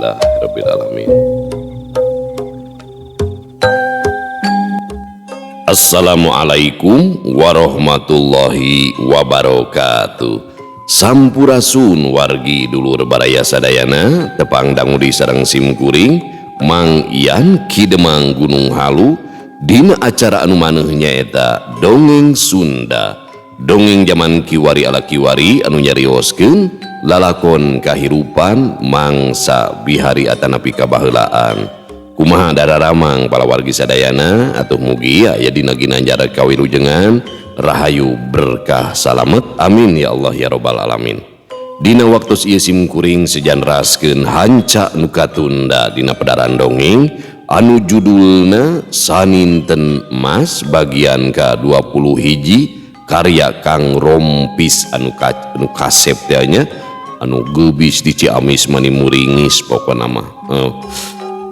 Alhamdulillahirabbil alamin. Assalamualaikum warahmatullahi wabarakatuh. Sampurasun wargi dulur baraya sadayana, tepang dangudi sareng simkuring Mang Ian Kidemang Gunung Halu dina acara anu maneh nyaeta dongeng Sunda. Dongeng zaman kiwari ala kiwari anu nyarioskeun lalakon kahirupan mangsa bihari atanapi kabaheulaan. Kumaha dararamang para wargi sadayana atuh mugi aya dina ginanjar kawilujengan rahayu berkah salamet amin ya Allah ya robbal alamin. Dina waktos ieu simkuring sejanraskeun hanca nu katunda dina pedaran dongeng anu judulna Saninten Mas bagian ka-21 karya Kang Rompis anu kasep teh nya anu geubis di Ciamis mani muringis pokona mah.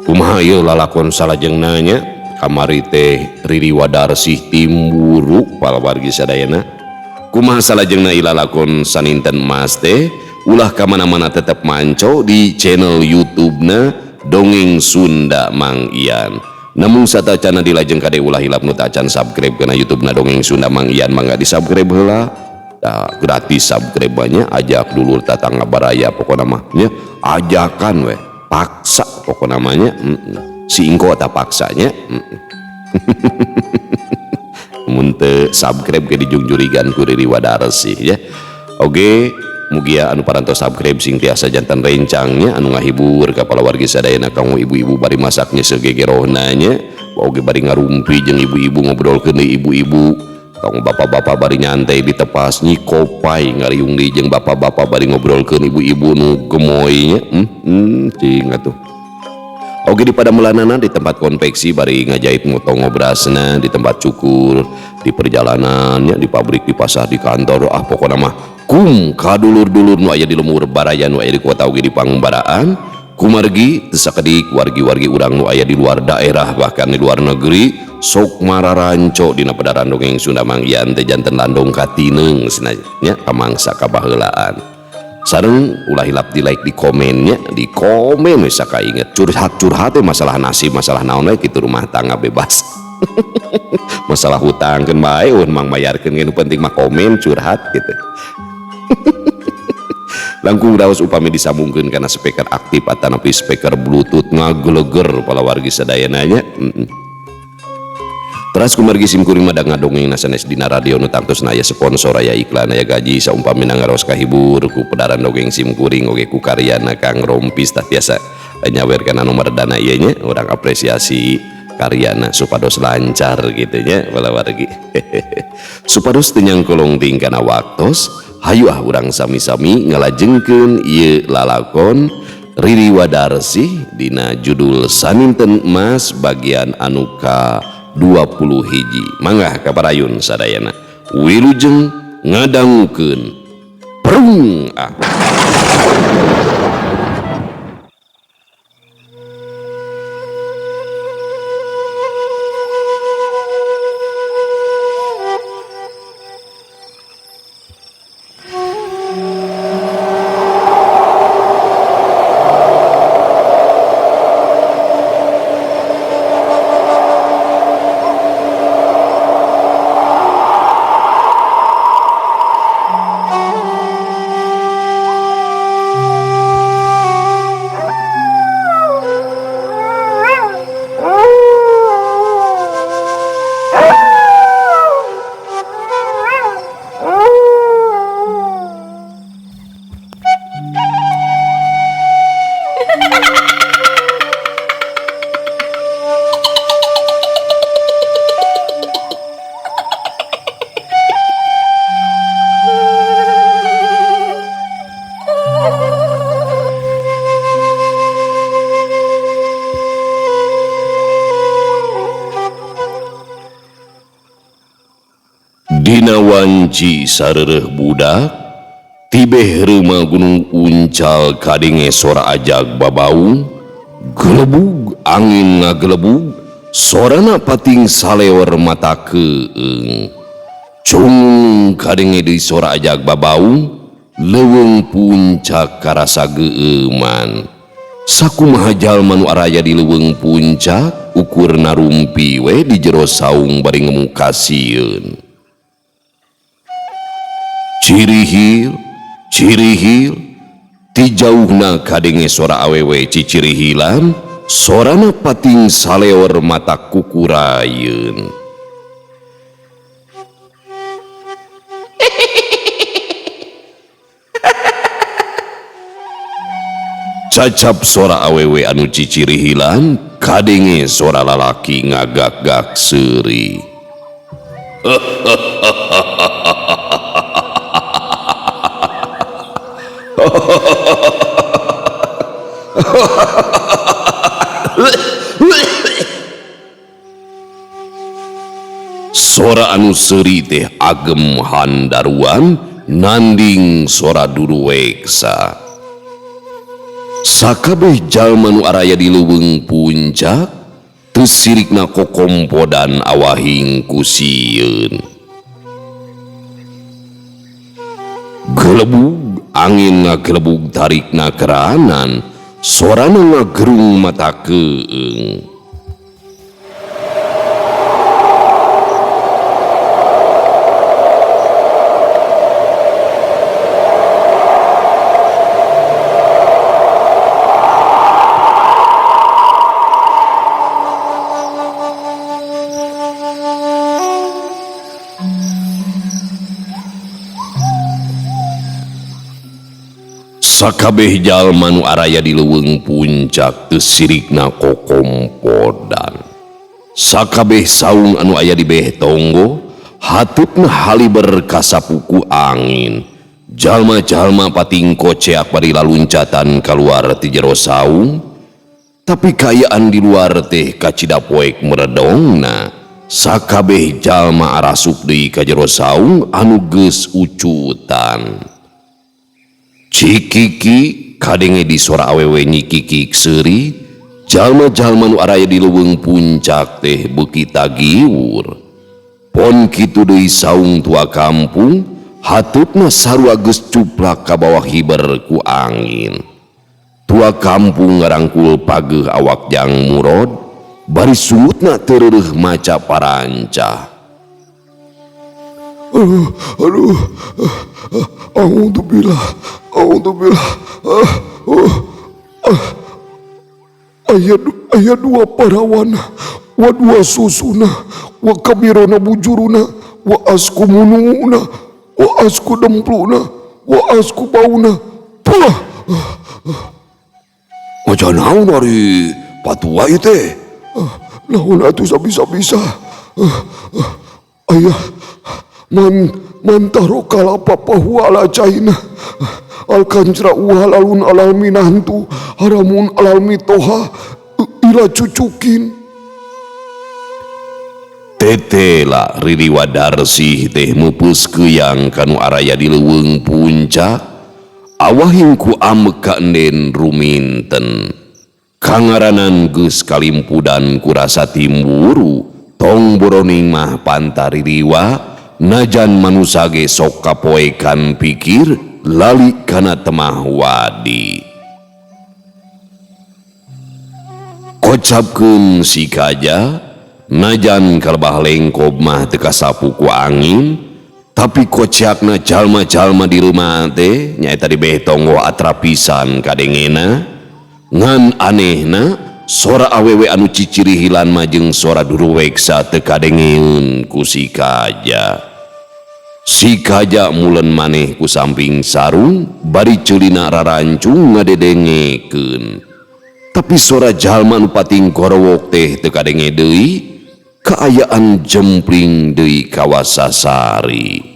Kumaha ieu lalakon salajengna nya kamari teh Riri Wadarsih Timburu para wargi sadayana. Kumaha salajengna ieu lalakon Saninten Mas teh ulah ka mana-mana tetep manco di channel YouTube-na Dongeng Sunda Mang Ian. Namun satacana dilajeng kade ulah hilap nu tacan subscribe kana YouTube-na Dongeng Sunda Mang Ian mangga di subscribe heula. Gratis subscribe-nya ajak dulur tatangga baraya pokona mah nya ajakan we paksa pokok namanya si ingko tak paksanya munte subscribe ke dijungjurigan ku Riri Wadarsih ya. Oke mugia anu parantos subscribe sing tiasa jantan rencangnya anu ngahibur kepala wargi sadayana kamu ibu-ibu bari masaknya segegerohna nya oge bari ngarumpi jeung ibu-ibu ngobrolkeun deui ibu-ibu kamu bapak-bapak bari nyantai di tepas nyi kopai ngariung di jeung bapak-bapak bari ngobrolkeun ibu-ibu nu gemoy nya cing atuh. Oge di padamelanana di tempat konveksi bari ngajait motong ngobrasna di tempat cukur di perjalanannya di pabrik di pasar di kantor pokona mah kum kadulur-dulur nu aya di lemur baraya nu aya di kota oge di pangbaraan kumargi teu sakedik wargi-wargi urang nu aya di luar daerah bahkan di luar negeri sok mararanco dina pedaran dongeng Sunda Mang Ian teh janten landong katineung nya kamangsa kabaheulaan. Sareng ulah hilap di like di komennya di komen bisa kainget curhat masalah nasib masalah naon we kitu rumah tangga bebas masalah hutang keun bae mang mayarkeun nu penting mah komen curhat gitu. Langkung daos upami disambungkeun kana speaker aktif atanapi speaker bluetooth ngageleger pala wargi sadayana nya. Teras kumargi simkuring madang ngadongeng sanes dina radio nu tangtosna aya sponsor aya iklan aya gaji saumpami ngaros kahibur ku pedaran dongeng simkuring oge ku karyana Kang Rompis tah tiasa nyawerkeun nomor dana ieu nya urang apresiasi karyana supados lancar kitu nya bala wargi. Supados teu nyangkolong ting kana waktos hayu urang sami-sami ngalajengkeun ieu lalakon Riri Wadarsih dina judul Saninten Mas bagian anu ka-21 mangga kaparayun sadayana wilujeng ngadangukeun prung dina wanci sarereh budak tibeh reuma gunung uncal kadenge sora ajag babaung gelebug angin ngagelebug sorana pating salewer mata keeng cung kadenge di sora ajag babaung leuweung puncak karasa geueuman Sakumaha jalma nu araya di leuweung puncak ukur narumpi we di jero saung bari ngemukasieun. Cirihil, cirihil, ti jauhna kadenge sora awewe cicirihilan, sorana pating saleor mata kukurayeun. Cacap sora awewe anu cicirihilan, kadenge sora lalaki ngagak-gak seuri. Sora anu seuri teh agem handaruan nanding sora duruweksa. Sakabeh jalma nu araya di leuweung puncak teu sirikna kokompodan awahing kusieun. Gelebug angin ngagelebug tarikna keranan, sorana ngagerung mata keung. Sakabeh jalma nu araya di leuweung puncak teu sirikna kokompodan. Sakabeh saung anu aya di beh tonggo hateupna haliber ka sapuku angin. Jalma-jalma pating koceak bari laluncatan kaluar ti jero saung, tapi kaayaan di luar teh kacida poek meredongna. Sakabeh jalma arasup deui ka jero saung anu geus ucutan. Cikiki kadenge di sora awewe nyikikik seuri, jalma-jalma nu araya di leuweung puncak teh beuki tagiwur. Pon kitu deui saung tua kampung, hateupna sarua geus cuplak ka bawah hiber ku angin. Tua kampung ngarangkul pageuh awak Jang Murod, bari sungutna teu reureuh maca parancah. Aduh, Alhamdulillah, ayat dua parawan, wa dua susuna, wa kabirona bujuruna, wa asku mununa, wa asku dempluna, wa asku bauna. Pulah, macam naon dari patua itu? Naon atuh sabisa-bisa? Ayah. Mantaro kalapa pahuala caina alkanjra uhalalun alal minantu haramun alal mitoha ila cucukin. Tetela Riri Wadarsih teh mupus keuyang kanu araya di leuweung puncak, awahing ku amek ka enden ruminten. Kangaranan geus kalimpudan ku rasa timburu, tong boroning mah pantaririwa. Najan manusia ge sok kapoekan pikir lali kana temah wadi. Kocapkeun si kaja, najan kalebah lengkob mah teu kasapu ku angin, tapi kocakna jalma-jalma di rumah teh nyaeta di beh tonggo atrapisan kadengena. Ngan anehna sora awewe anu cicirihilan mah jeung sora duruweksa teu kadengeun ku si kaja. Si kaja mulen maneh ku samping sarung bari ceulina rarancung ngadedengekeun. Tapi sora jalma nu pating korowok teh teu kadenge deui, kaayaan jempling deui kawasasari.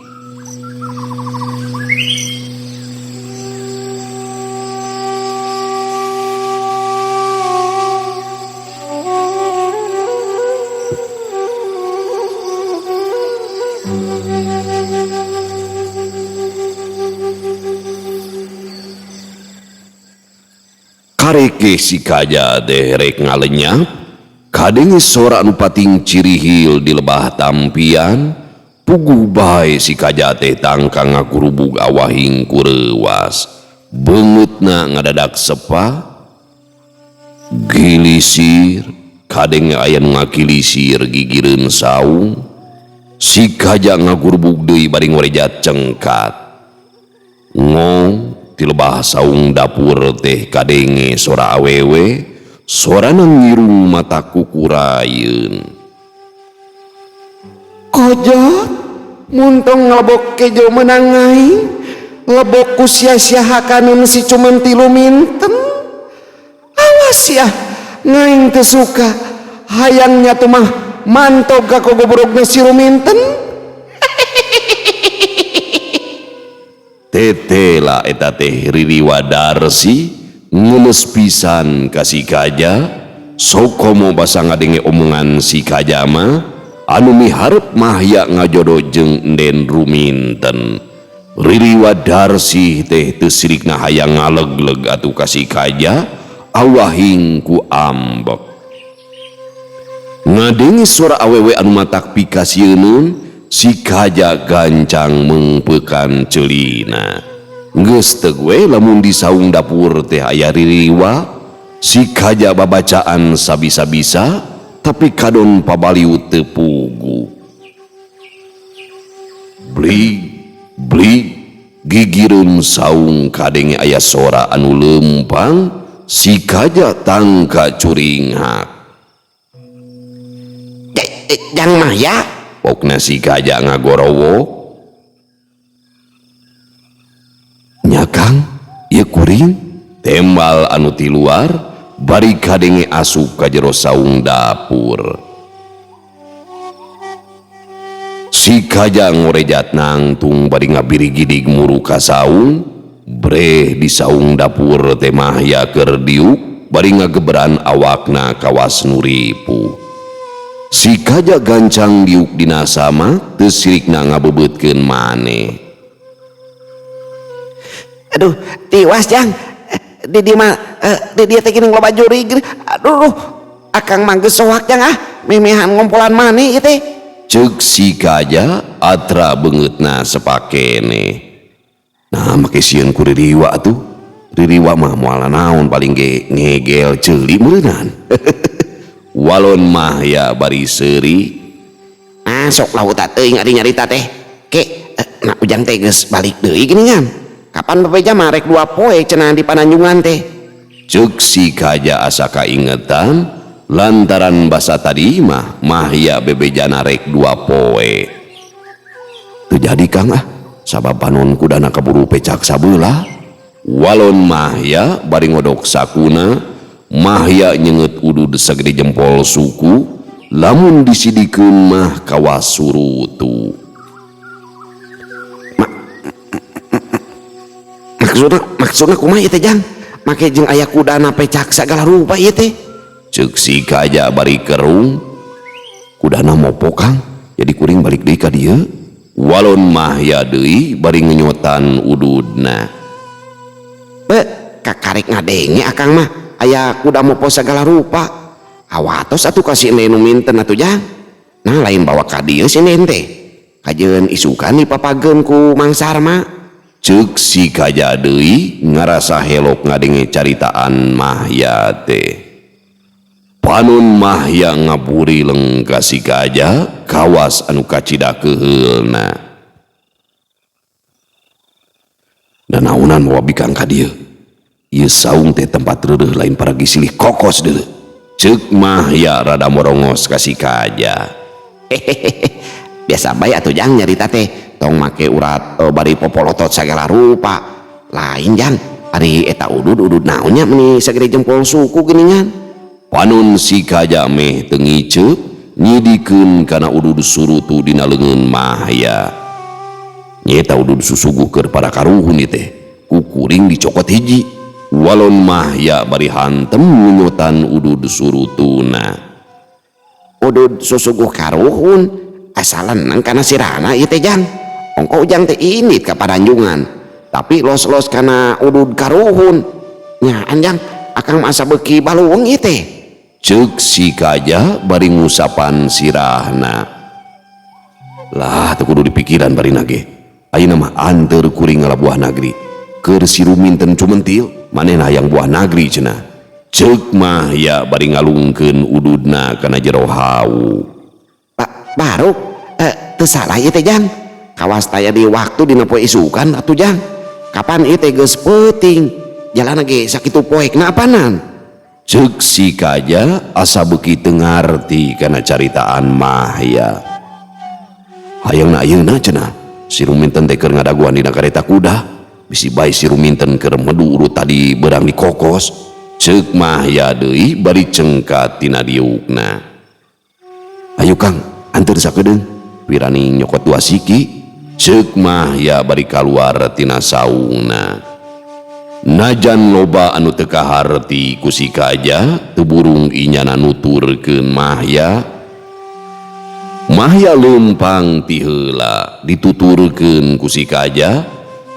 Kareke si kaja derek ngalenyap, kadenge sora anu pating cirihil di lebah tampian, puguh bae si kaja teh tangkang ngakurubug awahing kureuwas, beungeutna ngadadak sepah, gilisir kadeng aya nu ngagilisir gigireun saung si Kaja ngagurbug deui bari ngorejat cengkat ngong ti lebah saung dapur teh kadenge sora awewe sorana ngirung mata kukurayeun. Kojot muntong ngelebok kejo menang aing lebok ku sia-siahakan si cuman 3 minten. Awas ya ngaing teu suka hayangnya tuh mah mantog ka goborogna si ruminten. Tetela eta teh Ririwa Darsi ngeles pisan ka si Kaja sok komo basa ngadenge omongan si Kaja mah anu miharep mahya ngajodoh jeung Enden ruminten. Ririwa Darsi teh teu sirikna hayang ngalegleg atuh ka si Kaja awahing ku ambek. Ngadenge suara awewe anu matak pikasieun si Kaja gancang mengpekan celina. Geus teu we lamun di saung dapur teh aya Ririwa, si Kaja babacaan sabisa-bisa tapi kadon pabaliu teu pugu. Blig blig gigireun saung kadenge aya sora anu lempang si Kaja tangka curinghak. Jang mah ya Pokna si Kaja ngagorowok. Nyakang ieu kuring tembal anu ti luar bari kadenge asup ka jero saung dapur. Si Kaja ngorejat nangtung bari ngabiri gidig muru ka saung breh di saung dapur teh mahya keur diuk bari ngageberan awakna kawas nuripu. Si Kaja gancang diuk dina sama teu sirikna ngabebeutkeun maneh. aduh tiwas jang di dia mah di dia teh gini loba juri gini. Aduh akang mah geus soak jang memehan ngompolan maneh ieu teh. Ceuk si Kaja atra beungeutna sapakene. Nah make sieun ku Ririwa atuh. Ririwa mah moal naon paling ge ngegel ceuli meureunan. Walon mah ya bari seuri. Sok lauta teuing ari nyarita teh ke nak ujang teh geus balik deui geuningan. Kapan bebeja mah rek 2 poe cenah di Pananjungan teh. Ceuk si Kaja asa kaingetan lantaran basa tadi mah ya bebejana rek 2 poe. Teu jadi Kang sabab panon kudana kaburu pecak sabeula. Walon mah ya bari ngodok sakuna mahya nyenget udud sagede jempol suku lamun disidikeun mah kawas surutu. Maksudna kumaha ieu teh jang make jeung aya kudana pecak sagala rupa ieu teh. Ceuk si Kaja bari kerung kudana mopo Kang jadi kuring balik deui ka dieu. Walon mahya deui bari ngenyotan ududna. Kakarek ngadenge akang mah aya kuda mopo segala rupa. Awatos atuh kasih nenu minten atuh jang. Nah lain bawa ka dieu si nen teh kajeun isukan dipapageun ku Mang Sarma. Ceuk si Kaja deui ngarasa helok ngadenge caritaan mahya teh. Panon mahya ngaburi leng ka si Kaja kawas anu kacida keheulna. Nanaunan mawa bikang ka dieu. Ieu saung teh tempat reureuh lain paragi silih kokos deuleu. Ceuk mahya rada morongos ka si Kaja. Biasa bae atuh jang nyarita teh tong make urat bari popolotot sagala rupa. Lain jang ari eta udud naonnya meni sagede jempol suku geuningan. Panon si Kaja meh teu ngiceup nyidikeun kana udud surutu dina leungeun mahya. Nyeta udud susuguh keur para karuhun ieu teh ku kuring dicokot hiji. Walon mahya bari hantem ngunyotan udud surutuna. Udud susuguh karuhun asalan nang kana sirahna ieu teh jang. Ongko ujang teh indit ka Pananjungan tapi los-los kana udud karuhun. Nya anjang akang asa beuki baluweung ieu teh. Ceuk si Kaja bari ngusapan sirahna. Lah teu kudu dipikiran bari nage. Ayeuna mah anteur kuring ngalabuah nagri. Keur si ruminten cumentil manehna hayang buah nagri cenah. Ceuk Mahya bari ngalungkeun ududna kana jero hawu. Pak Baruk, teu salah ieu teh Jang. Kawas taya di waktu dina poe isukan atuh Jang. Kapan ieu teh geus peuting. Jalan ge sakitu poekna apanan? Ceuk si Kaja asa beuki teu ngarti kana caritaan Mahya. Hayangna ayeuna cenah, si Ruminten teh keur ngadaguan dina kareta kuda. Bisi bae si Ruminten keur medu urut tadi beurang di kokos. Ceuk Mahya deui bari cengkat tina diukna. Ayo Kang, anteur sakedeung. Wirani nyokot 2 siki. Ceuk Mahya bari kaluar tina saungna. Najan loba anu teu kaharti ku si Kaja, teu burung inyana nuturkeun Mahya. Mahya leumpang ti heula dituturkeun ku si Kaja,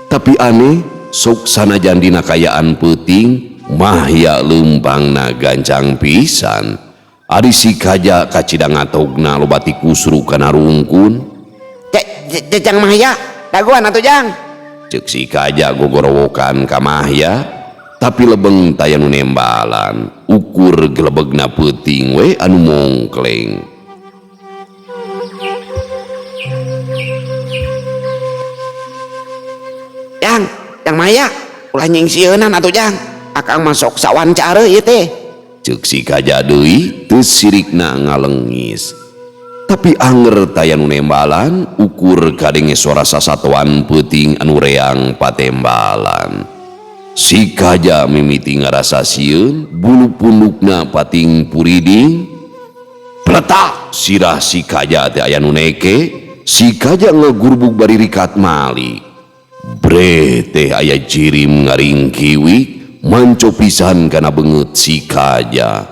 tapi aneh sok sanajan dina kayaan peuting Mahya leumpangna gancang pisan. Ari si Kaja kacidang ngatogna loba ti kusru kana rungkun. Jang Mahya, daguan atuh Jang. Ceuk si Kaja gogorowokan ka Mahya, tapi lebeng taya nu nembalan, ukur gelebegna peuting we anu mongkleng. Jang Mahya, ulah nyingsieunan atuh Jang. Akang masuk sawancara ieu teh. Ceuk si Kaja deui teu sirikna ngalengis. Tapi anger taya nu nembalan, ukur kadenge suara sasatoan peuting anu reang patembalan. Si Kaja mimiti ngarasa sieun, bulu pundukna pating puriding. Pletak sirah si Kaja teh aya nu neke. Si Kaja ngagurbug bari rikat mali. Bre teh aya jirim ngaringkiwik manco pisan kana beungeut si Kaja.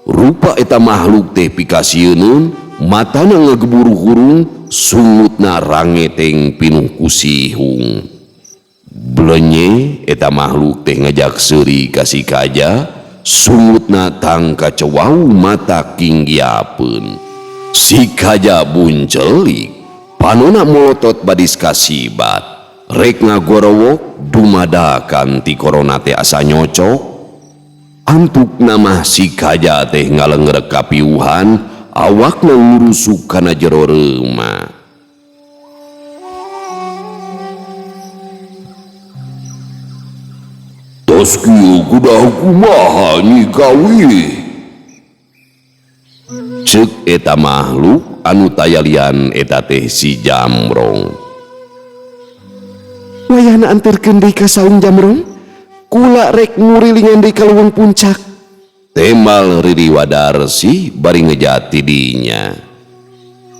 Rupa eta makhluk teh pikasieun, matana ngageburu hurung, sungutna rangeteng pinuh ku sihung. Blenye eta makhluk teh ngajak seuri ka si Kaja, sungutna tangka cewau mata kinggiapeun. Si Kaja buncelik, panona molotot badis kasibat. Rek ngagorowok dumadakan ti korona teh asa nyocok. Antuk namah si Kaja teh ngalenggrek kapiuhan, awakna ngurusuk kana jero reuma. Tos kieu kudah kumaha nyi gawi? Ceuk eta makhluk anu tayalian eta teh si Jamrong. Wayahna anterkeun deui ka saung Jamrong. Kula rek ngurilingan deui ka leuweung puncak. Temal Riri Wadarsi bari ngejati dinya.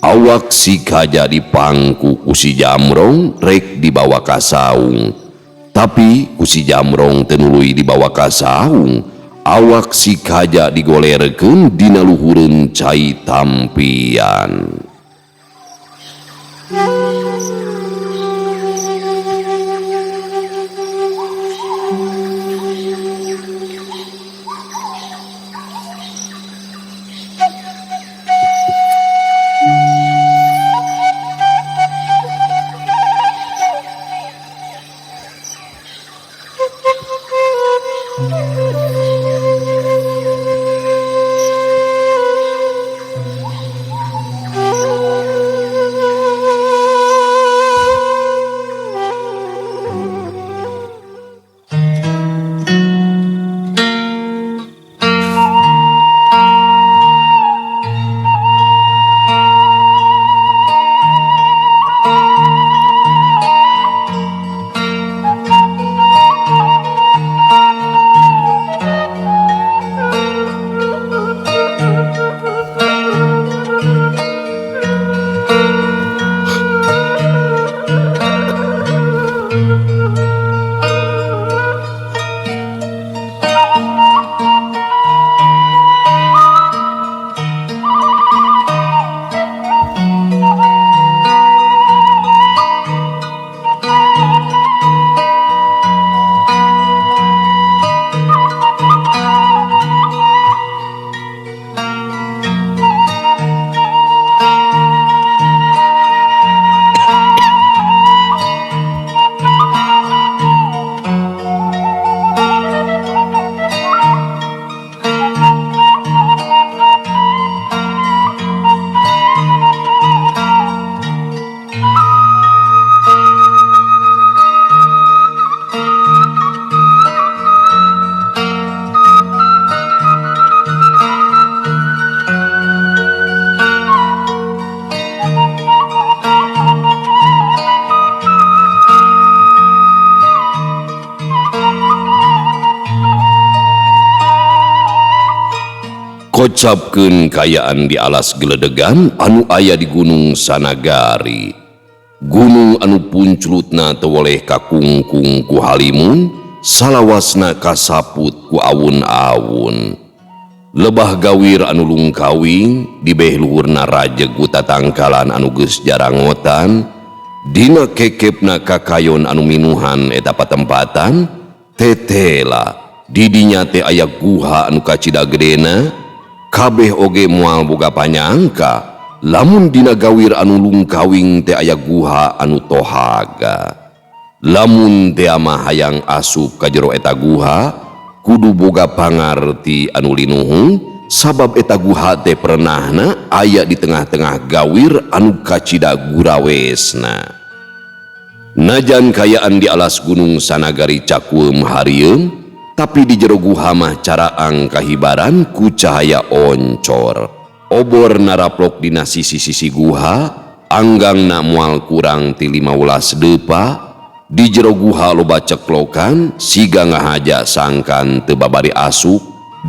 Awak si Kaja dipangku ku si Jamrong rek dibawa ka saung. Tapi ku si Jamrong teu nuluy dibawa ka saung. Awak si Kaja digolerkeun dina luhureun cai tampian. ngocapkeun kayaan di alas geledegan anu aya di Gunung Sanagari. Gunung anu punclutna teu woleh kakungkung ku halimun, salawasna kasaput ku awun-awun. Lebah gawir anu lungkawing di beh luhurna rajeg ku tatangkalan anu geus jarangotan, dina kekepna kakayon anu minuhan eta patempatan, tetela didinya teh aya guha anu kacida gedena, kabeh oge moal boga panyangka lamun dina gawir anu lungkawing teh aya guha anu tohaga. Lamun teh mah hayang asup ka jero eta guha, kudu boga pangarti anu linuhung, sabab eta guha teh perenahna aya di tengah-tengah gawir anu kacida gurawesna. Najan kayaan di alas Gunung Sanagari cakuem harieum, tapi di jero guha mah caraang kahibaran ku cahaya oncor. Obor naraplok dina sisi-sisi guha, anggangna moal kurang ti 15 depa. Di jero guha loba ceklokan, siga ngahaja sangkan teu babari asup.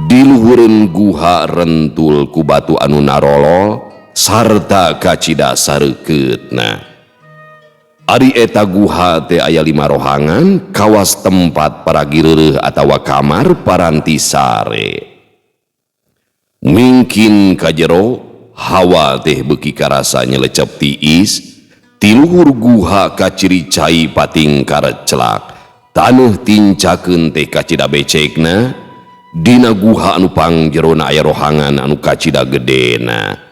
Di luhureun guha rentul ku batu anu narolol sarta kacida sareukeutna. Ari eta guha teh aya 5 rohangan, kawas tempat paragi reureuh atawa kamar paranti sare. Mingkin ka jero hawa teh beuki karasa nyelecep tiis, ti luhur guha kaciri cai pating karecelak, taneuh tincakeun teh kacida becekna, dina guha anu pangjerona aya rohangan anu kacida gedena.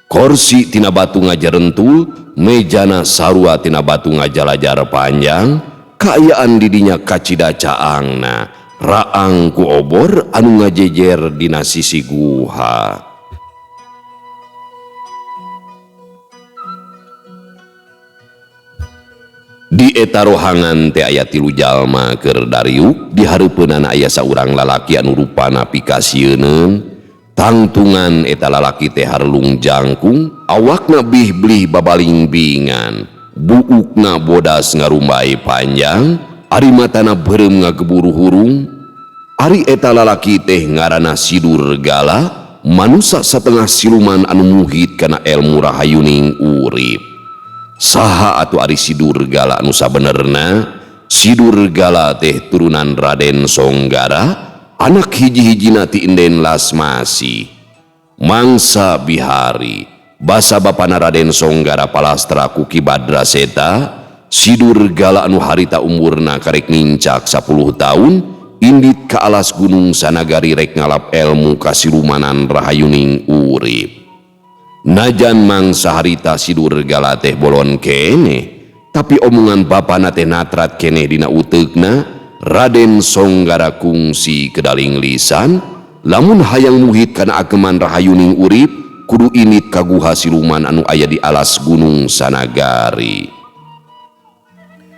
Korsi tina batu ngajarentul, mejana sarua tina batu ngajalajar panjang, kaayaan didinya kacida caangna, raang ku obor anu ngajejer dina sisi guha. Di eta rohangan teh aya 3 jalma keur dariuk, di hareupeunana aya saurang lalaki anu rupana pikasieun. Tangtungan eta lalaki teh harlung jangkung, awakna bih-blih babaling-bingan, buukna bodas ngarumbai panjang, ari matana beureum ngageburu hurung. Ari eta lalaki teh ngaranna Sidur Gala, manusa satengah siluman anu muhit kana elmu rahayuning urip. Saha atuh ari Sidur Gala anu sabenerna? Sidur Gala teh turunan Raden Songgara, anak hiji-hijina ti Inden Lasmasi. Mangsa bihari basa bapana Raden Songgara palastra ku Ki Badraseta, Sidur Gala anu harita umurna karek nincak 10 taun, indit ka alas Gunung Sanagari rek ngalap elmu kasilumanan rahayuning urip. Najan mangsa harita Sidur Gala teh bolon kene, tapi omongan bapana teh natrat kene dina uteukna. Raden Songgara kungsi kedaling lisan, lamun hayang muhit kana ageman rahayuning urip, kudu init ka guha siluman anu aya di alas Gunung Sanagari.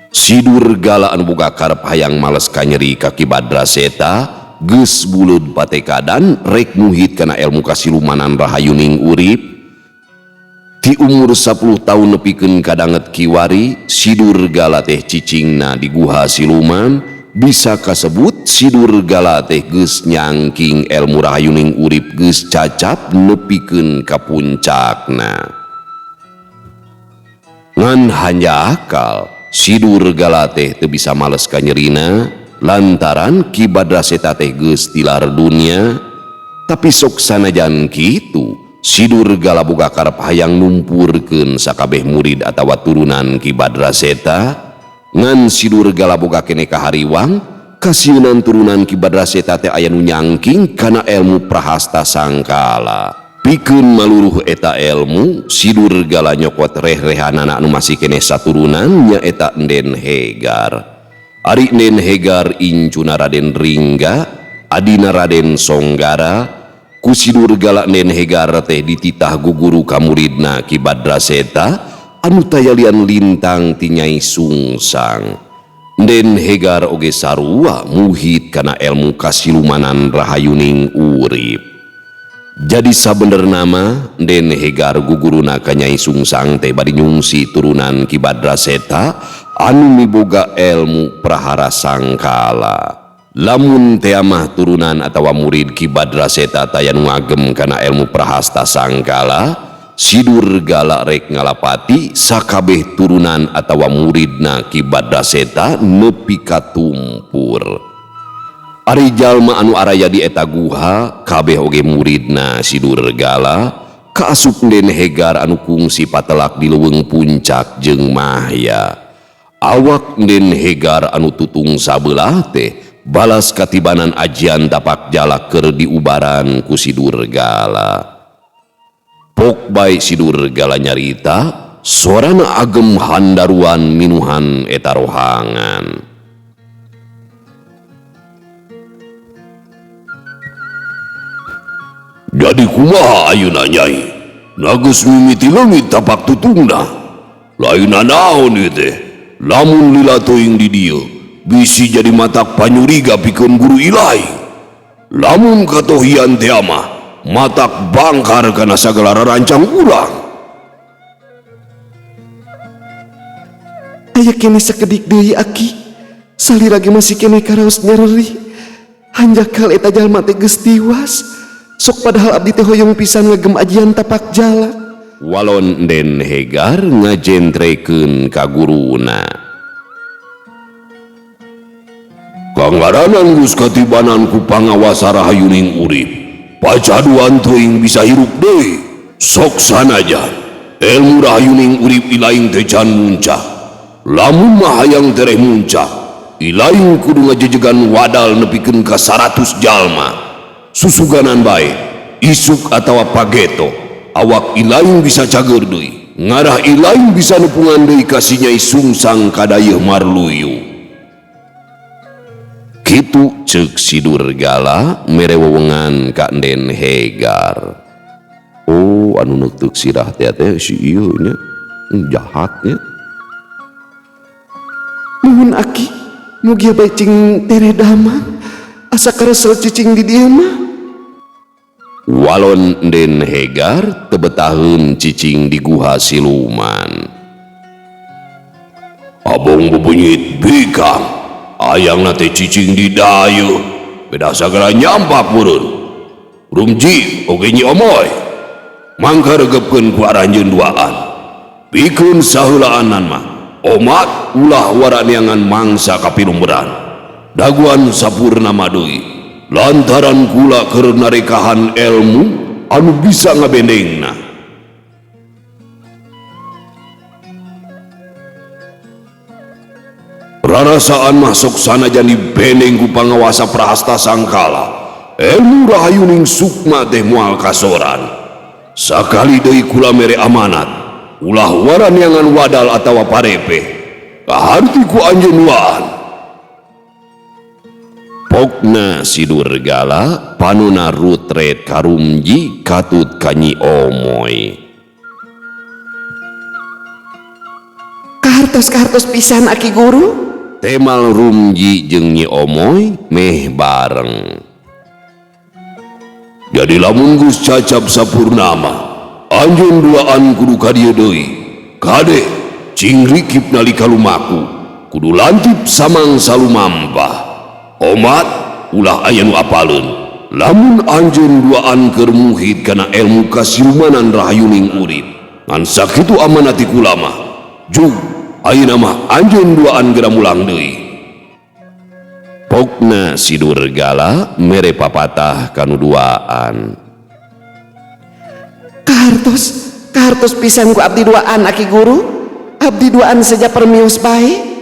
Sidur Gala anu boga karep hayang males kanyeri ka Ki Badraseta, geus buleud patekadan rek muhit kana elmu kasilumanan rahayuning urip. Ti umur 10 tahun nepikeun kadanget kiwari, Sidur Gala teh cicingna di guha siluman, bisa kasebut Sidur Gala teh geus nyangking elmu rahayuning urip geus cacap nepikeun ka puncakna. Ngan hanya akal, Sidur Gala teh teu bisa males kanyerina lantaran Ki Badraseta teh geus tilar dunia. Tapi sok sanajan kitu, Sidur Gala boga karep hayang numpurkeun sakabeh murid atawa turunan Ki Badraseta. Ngan Sidur Gala boga kene kahariwang, kasieunan turunan Ki Badraseta teh aya nu nyangking kana elmu prahasta sangkala. Pikeun maluruh eta elmu, Sidur Gala nyokot reh-rehanana anu masih kene saturunan nyaeta Enden Hegar. Ari Enden Hegar incuna Raden Ringga, adina Raden Songgara. Ku Sidur Gala Enden Hegar teh dititah guguru ka muridna Ki Badraseta anu tayalian lintang ti Nyai Sungsang. Enden Hegar oge sarua muhit kana elmu kasilumanan rahayuning urip. Jadi sabener nama Enden Hegar guguruna ka Nyai Sungsang teh bari nyungsi turunan Ki Badraseta anu miboga elmu prahara sangkala. Lamun teamah turunan atawa murid Ki Badraseta tayan ngagem kana ilmu prahasta sangkala, si Durgala rek ngalapati sakabeh turunan atawa muridna Ki Badraseta nepi ka tumpur. Ari jalma anu araya di eta guha kabeh oge muridna si Durgala kaasup Den Hegar anu kungsi patelak di leuweung puncak jeung Mahya. Awak Den Hegar anu tutung sabelah teh balas katibanan ajian tapak jalak keur diubaran ku si Durgala. Pok bae si Durgala nyarita, suarana agem handaruan minuhan eta rohangan. Jadi kumaha ayeuna Nyai? Nageus mimiti leungit tapak tutungna. Laina naon ieu teh? Lamun lila teuing di dieu, bisi jadi matak panyuriga pikeun guru ilahi. Lamun katohian teh mah matak bangkar kana sagala rarancang urang. Aya kene sakedik deui Aki, salirage masih kene karaos nyareri. Hanjakal eta jalma teh geus tiwas. Sok padahal abdi teh hoyong pisan ngagem ajian tapak jala. Walon Den Hegar ngajentrekeun ka guruna. Kangaranan geus katibanan ku pangawasa rahayuning urip. Pacaduan teuing bisa hirup deui. Sok sanajan ilmu rahayuning urip ilaing teh can muncak. Lamun mah hayang tereh muncak, ilaing kudu ngajejegan wadal nepikeun ka 100 jalma. Susuganan bae, isuk atawa pageto, awak ilaing bisa cager deui. Ngarah ilaing bisa nepungan deui ka si Nyai Sungsang kadayeuh marluyu. Kitu ceuk si Durgala mere wewengan ka Den Hegar. Oh, anu neuteuk sirah teh si ieu nya jahat nya. Nuhun Aki, mugia bae cing tere damang. Asa karesel cicing di dieu mah. Walon Den Hegar tebetaheun cicing di guha siluman. Abong bebunyit bikang, ayang nate cicing di dayu, beda sagala nyampak meureun. Rumji oge Nyi Omoy, mangka regepkeun ku aranjeun duaan. Pikeun saheulaan mah, omat ulah waraneangan mangsa kapilumberan. Daguan sapurnama deui. Lantaran kula keur narekahan ilmu anu bisa ngabendengna. Rarasaan masuk sanajan dibendeng ku pangawasa prahasta sangkala, ilmu rahayuning sukma teh moal kasoran. Sakali deui kula mere amanat, ulah waraneangan wadal atawa parepe, kaharti ku anjeun waan. Pokna si Durgala panuna rutret karumji katut ka Nyi Omoy. Kahartos pisan Aki Guru. Temal Rumji jeung Nyi Omoy meh bareng. Jadi lamun geus cacap sapurnama, anjeun duaan kudu ka dieu deui. Kade cing rikip nalika lumaku, kudu lantip samang salumampah. Omat ulah aya nu apaleun, lamun anjeun duaan keur muhid kana ilmu kasilumanan rahayuning urip, ngan sakitu amanati kula mah. Jug ayeuna mah anjeun duaan geura mulang deui. Pokna si Durgala mere papatah kanu duaan. Kahartos pisan ku abdi duaan Aki Guru. Abdi duaan saja permios bae.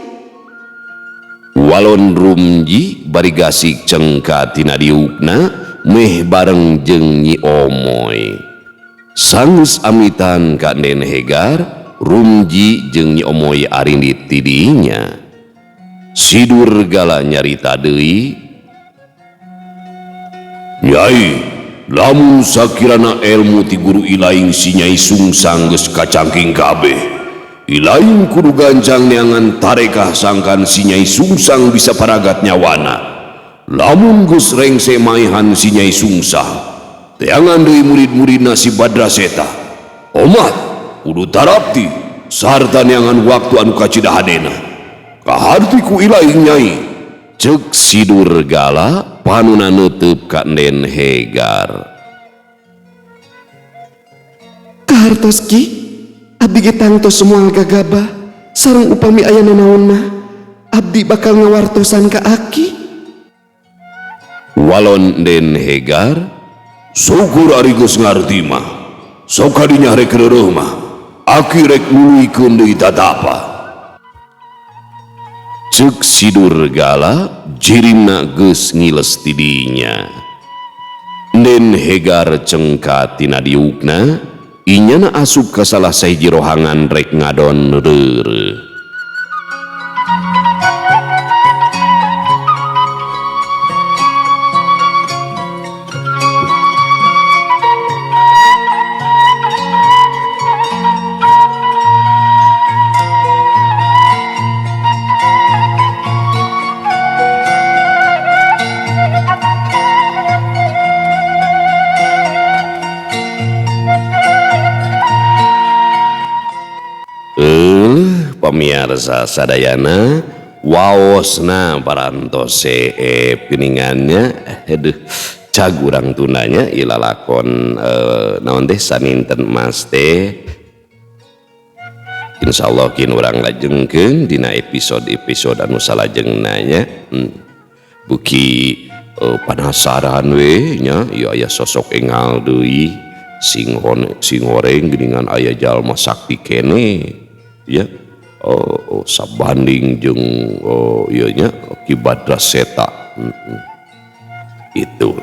Walon Rumji bari gasik cengka tina diukna meh bareng jeung Nyi Omoy. Sanggeus amitan ka Den Hegar, Rumji jeung Nyi Omoy arindit ti dinya. Si Durgala nyarita deui, Nyai, lamun sakirana ilmu ti guru ilaing si Nyai Sungsang geus kacangking kabeh, ilaing kudu gancang neangan tarekah sangkan si Nyai Sungsang bisa paragat nyawana. Lamun geus rengse maehan si Nyai Sungsang, teangan deui murid-muridna si Badraseta. Omat kudu tarapti sarta neangan waktu anu kacidahadena. Kaharti ku ilaing Nyai, cek sidur gala panuna neuteub ka Den Hegar. Kahartos Ki, abdi ge tangtos moal gagabah sareng upami aya nanaon mah abdi bakal ngawartosan ka Aki. Walon Den Hegar, syukur ari geus ngarti mah, sok kadinya rek reureuh mah, Aki rek nuluykeun deui tatapa. Cek sidur gala jirimna geus ngiles ti dinya. Den Hegar cengkat tina diukna, inyana asup ka salah sahiji rohangan rek ngadon reureuh. Pemirsa sadayana waosna parantose piningannya cag urang tunanya ilalakon naon teh saninten Mas teh insyaallah kin urang lajengkeun dina episode anu salajengna nya. Buki penasaran we nya ieu aya sosok engal deui sing horeng geuningan aya jalma sakti kene ya. Sabanding jeung ieu nya Ki Badraseta. Itu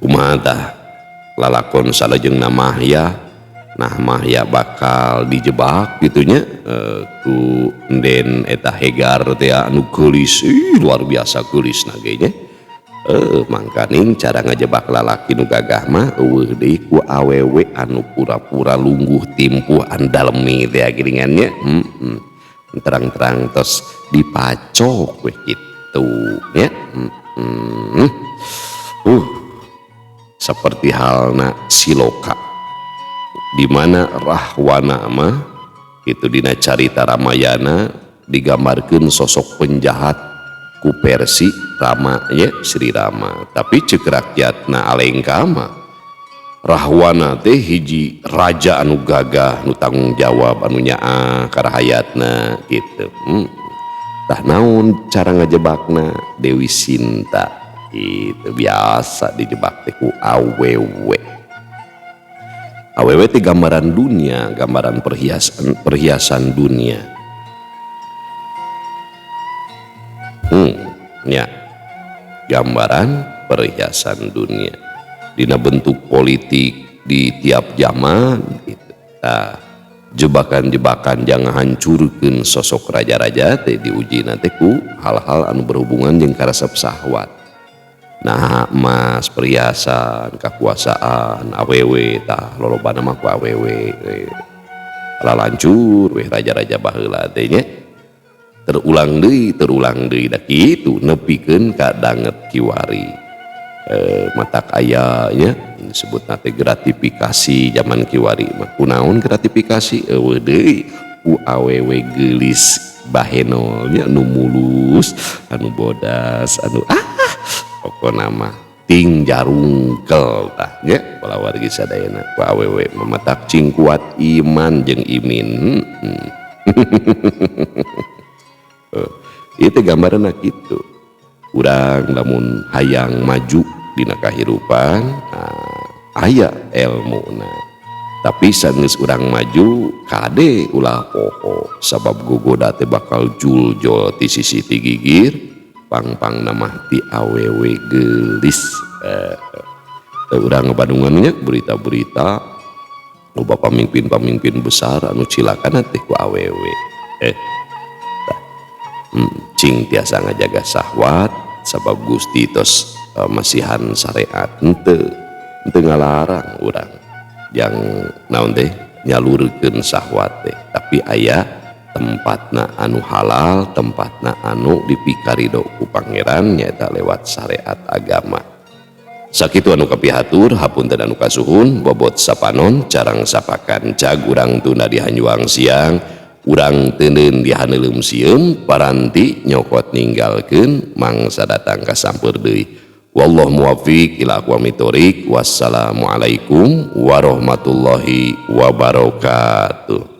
kumaha tah lalakon salajengna Mahya. Nah Mahya bakal dijebak gitunya ku Den eta Hegar teh anu geulis luar biasa geulisna ge nya. Mangkaning cara ngajebak lalaki nu gagah mah eueuh deui ku awewe anu pura-pura lungguh timpuh andalemi teh geuningannya. Terang-terang tos dipacok we kitu nya. Seperti halna Siloka di mana Rahwana mah itu dina carita Ramayana digambarkeun sosok penjahat ku Persi Rama ya Sri Rama, tapi ceuk rakyatna Alengka mah Rahwana teh hiji raja anu gagah nu tanggung jawab anu nyaah karahayatna gitu. Tah naon cara ngajebakna Dewi Sinta itu biasa dijebak teh ku awewe. Awewe teh gambaran dunia, gambaran perhiasan dunia. Ya gambaran perhiasan dunia dina bentuk politik di tiap zaman gitu. Nah, jebakan-jebakan jangan hancurkeun sosok raja-raja teh diuji nanti ku hal-hal anu berhubungan jeung karesep syahwat. Nah emas, perhiasan, kekuasaan, awewe tah lolobana mah ku awewe lancur weh raja-raja baheula teh nya. Terulang deui da kitu nepikeun ka danget kiwari. Matak aya nya disebut nate gratifikasi zaman kiwari mah kunaon gratifikasi eueuh deui ku awewe geulis bahenol nya anu mulus anu bodas anu pokona mah ting jarungkel tah nya bala wargi sadayana ku awewe mamatak cing kuat iman jeung imin. Itu gambaranna kitu. Urang lamun hayang maju dina kahirupan aya elmuna, tapi sanes urang maju kade ulah poho sabab gogoda teh bakal juljol ti sisi ti gigir pang-pang namah ti awewe geulis. Urang Bandungannya berita-berita loba pamimpin-pamimpin besar anu cilakan teh ku awewe. Cing tiasa ngajaga syahwat sabab Gusti tos masihan syariat henteu ngalarang urang yang naon teh nyalurkeun syahwat teh, tapi aya tempatna anu halal, tempatna anu dipikarido ku pangeran nyaeta lewat syariat agama. Sakitu anu kapihatur hapunten anu kasuhun bobot sapanon carang sapakan cag urang tunda di Hanyuang siang urang teuneun dihaneulem sieum paranti nyokot ninggalkeun mangsa datang ka sampeur deui. Wallahu muwaffiq ila aqwamit thoriq. Wassalamualaikum warahmatullahi wabarakatuh.